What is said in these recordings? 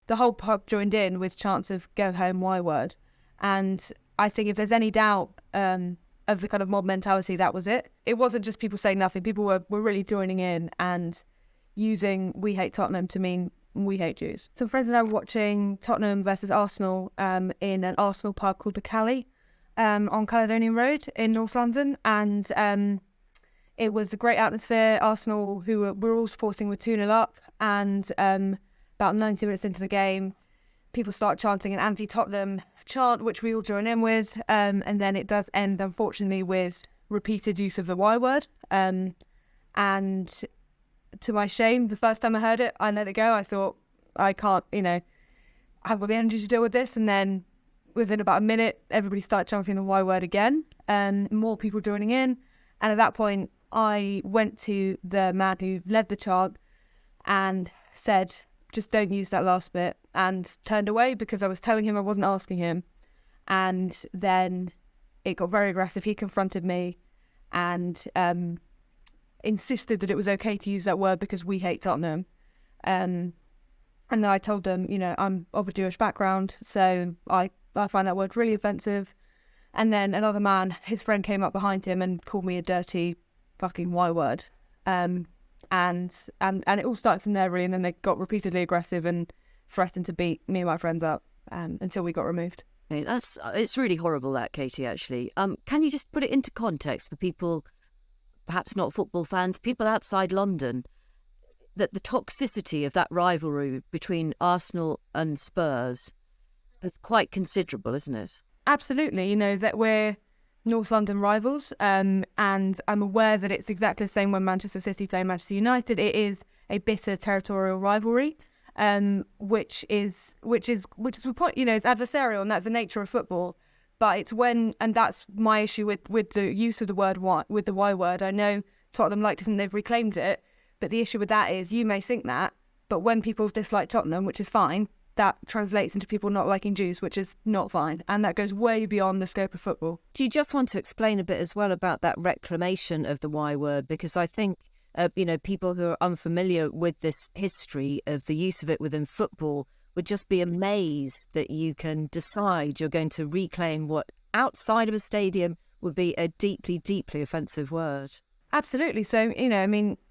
the whole pub joined in with chants of "Go home, Y word," and I think if there's any doubt of the kind of mob mentality, that was it. It wasn't just people saying nothing. People were really joining in and using "We hate Tottenham" to mean we hate Jews. So friends and I were watching Tottenham versus Arsenal in an Arsenal pub called the Cali on Caledonian Road in North London, and it was a great atmosphere. Arsenal, who were all supporting, were 2-0 up, and about 90 minutes into the game, people start chanting an anti-Tottenham chant, which we all join in with, and then it does end, unfortunately, with repeated use of the Y word. And to my shame, the first time I heard it, I let it go. I thought, I can't, I haven't got the energy to deal with this. And then within about a minute, everybody started chanting the Y word again, and more people joining in. And at that point, I went to the man who led the chant and said, just don't use that last bit, and turned away because I was telling him I wasn't asking him. And then it got very aggressive. He confronted me and insisted that it was okay to use that word because we hate Tottenham. And then I told them, I'm of a Jewish background, so I find that word really offensive. And then another man, his friend, came up behind him and called me a dirty fucking Y word. And it all started from there, really, and then they got repeatedly aggressive and threatened to beat me and my friends up until we got removed. Okay, it's really horrible, that, Katie, actually. Can you just put it into context for people, perhaps not football fans, people outside London, that the toxicity of that rivalry between Arsenal and Spurs is quite considerable, isn't it? Absolutely. That we're North London rivals, and I'm aware that it's exactly the same when Manchester City play Manchester United. It is a bitter territorial rivalry, which is the point. It's adversarial, and that's the nature of football. But it's and that's my issue with the use of the word with the Y word. I know Tottenham like to think they've reclaimed it, but the issue with that is you may think that, but when people dislike Tottenham, which is fine, that translates into people not liking Jews, which is not fine. And that goes way beyond the scope of football. Do you just want to explain a bit as well about that reclamation of the Y word? Because I think, people who are unfamiliar with this history of the use of it within football would just be amazed that you can decide you're going to reclaim what outside of a stadium would be a deeply, deeply offensive word. Absolutely. So,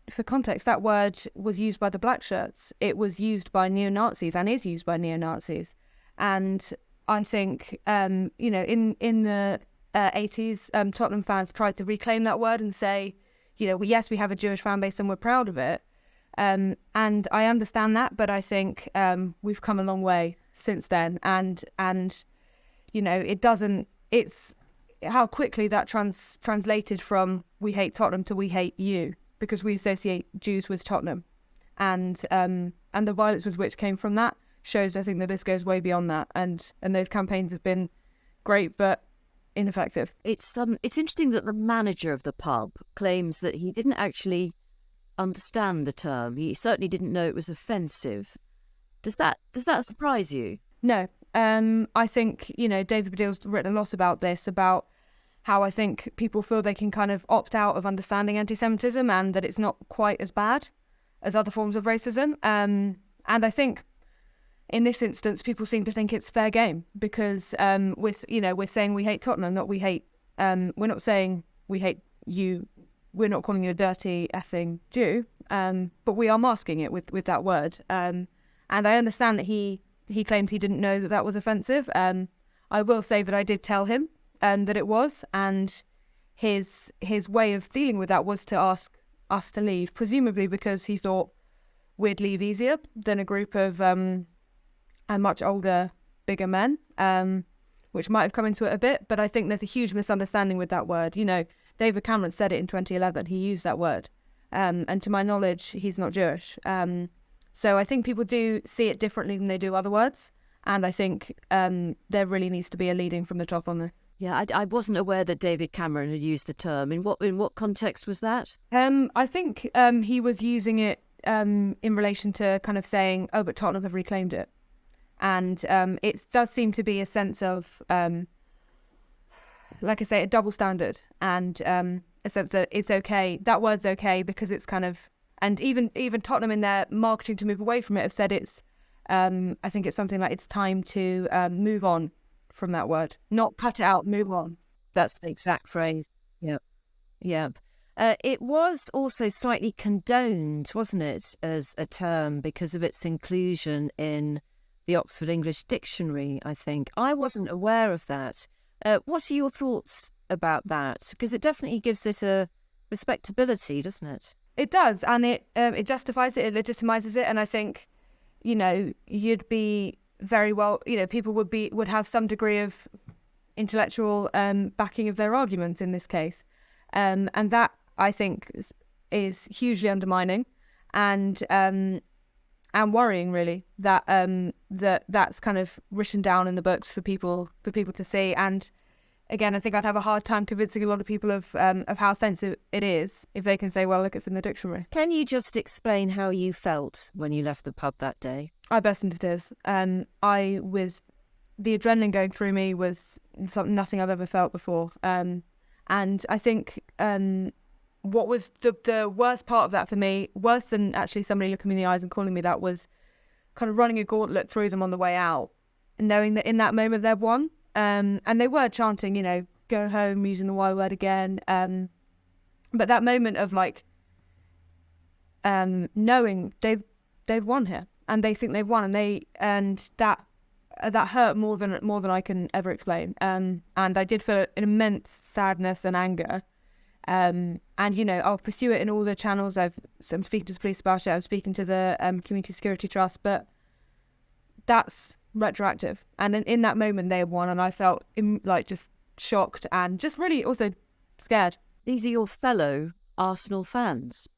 for context, that word was used by the black shirts. It was used by neo-Nazis and is used by neo-Nazis. And I think, in the 80s, Tottenham fans tried to reclaim that word and say, yes, we have a Jewish fan base and we're proud of it. And I understand that, but I think we've come a long way since then. And it's how quickly that translated from we hate Tottenham to we hate you, because we associate Jews with Tottenham, and the violence with which came from that shows, I think, that this goes way beyond that, and those campaigns have been great but ineffective. It's interesting that the manager of the pub claims that he didn't actually understand the term. He certainly didn't know it was offensive. Does that surprise you? No. I think, David Baddiel's written a lot about this, about how I think people feel they can kind of opt out of understanding anti-Semitism and that it's not quite as bad as other forms of racism. And I think in this instance, people seem to think it's fair game because we're saying we hate Tottenham, not we hate. We're not saying we hate you. We're not calling you a dirty effing Jew, but we are masking it with that word. And I understand that he claimed he didn't know that was offensive. I will say that I did tell him that it was, and his way of dealing with that was to ask us to leave, presumably because he thought we'd leave easier than a group of much older, bigger men, which might have come into it a bit. But I think there's a huge misunderstanding with that word. David Cameron said it in 2011. He used that word. And to my knowledge, he's not Jewish. So I think people do see it differently than they do other words. And I think there really needs to be a leading from the top on this. Yeah, I wasn't aware that David Cameron had used the term. In what context was that? I think he was using it in relation to kind of saying, oh, but Tottenham have reclaimed it. And it does seem to be a sense of, like I say, a double standard, and a sense that it's okay. That word's okay because it's kind of, and even Tottenham in their marketing to move away from it have said it's I think it's something like it's time to move on from that word, not cut it out, move on. That's the exact phrase. Yep. Yep. It was also slightly condoned, wasn't it, as a term because of its inclusion in the Oxford English Dictionary, I think. I wasn't aware of that. What are your thoughts about that? Because it definitely gives it a respectability, doesn't it? It does, and it justifies it, it legitimizes it, and I think, you'd be very well, people would have some degree of intellectual backing of their arguments in this case, and that I think is hugely undermining and worrying, really, that that's kind of written down in the books for people to see. And again, I think I'd have a hard time convincing a lot of people of how offensive it is if they can say, well, look, it's in the dictionary. Can you just explain how you felt when you left the pub that day? I burst into tears. The adrenaline going through me was something nothing I've ever felt before. And I think what was the worst part of that for me, worse than actually somebody looking me in the eyes and calling me that, was kind of running a gauntlet through them on the way out, and knowing that in that moment they'd won. And they were chanting, go home, using the Y word again. But that moment of knowing they've won here, and they think they've won, and that hurt more than I can ever explain. And I did feel an immense sadness and anger. And I'll pursue it in all the channels. I'm speaking to the police about it. I'm speaking to the Community Security Trust, but that's retroactive. And in that moment, they had won, and I felt just shocked and just really also scared. These are your fellow Arsenal fans.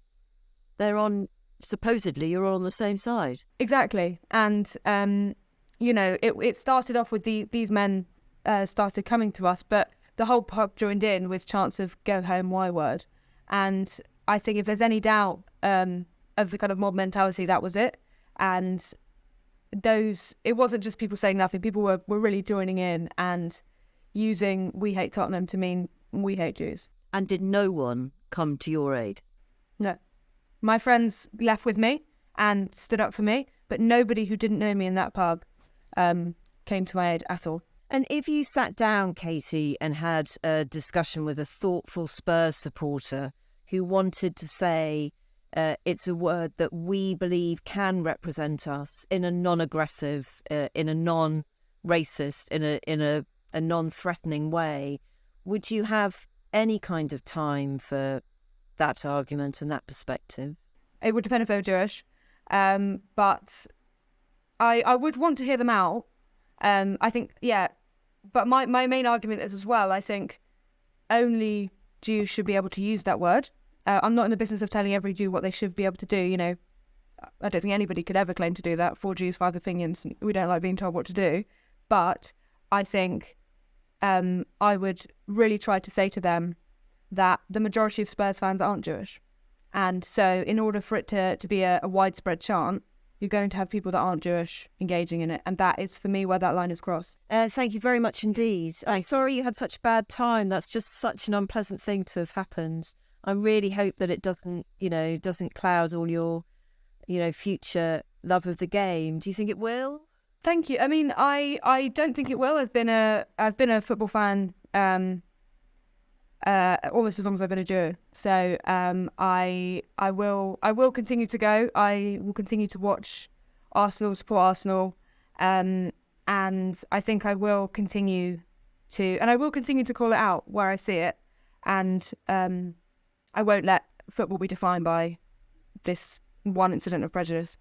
Supposedly you're all on the same side. Exactly. And it started off with these men started coming to us, but the whole pub joined in with chants of "Go home, Y word." And I think if there's any doubt of the kind of mob mentality, that was it. And it wasn't just people saying nothing. People were really joining in and using "We hate Tottenham" to mean "We hate Jews." And did no one come to your aid? No. My friends left with me and stood up for me, but nobody who didn't know me in that pub came to my aid at all. And if you sat down, Katie, and had a discussion with a thoughtful Spurs supporter who wanted to say it's a word that we believe can represent us in a non-aggressive, in a non-racist, in a non-threatening way, would you have any kind of time for that argument and that perspective? It would depend if they were Jewish, but I would want to hear them out. I think, yeah, but my main argument is as well, I think only Jews should be able to use that word. I'm not in the business of telling every Jew what they should be able to do. I don't think anybody could ever claim to do that. 4 Jews, 5 opinions. We don't like being told what to do. But I think I would really try to say to them that the majority of Spurs fans aren't Jewish. And so in order for it to be a widespread chant, you're going to have people that aren't Jewish engaging in it. And that is, for me, where that line is crossed. Thank you very much indeed. I'm sorry you had such a bad time. That's just such an unpleasant thing to have happened. I really hope that it doesn't cloud all your, future love of the game. Do you think it will? Thank you. I mean, I don't think it will. I've been a football fan almost as long as I've been a Jew. So I will continue to go. I will continue to watch Arsenal, support Arsenal, and I think I will continue to call it out where I see it, and I won't let football be defined by this one incident of prejudice.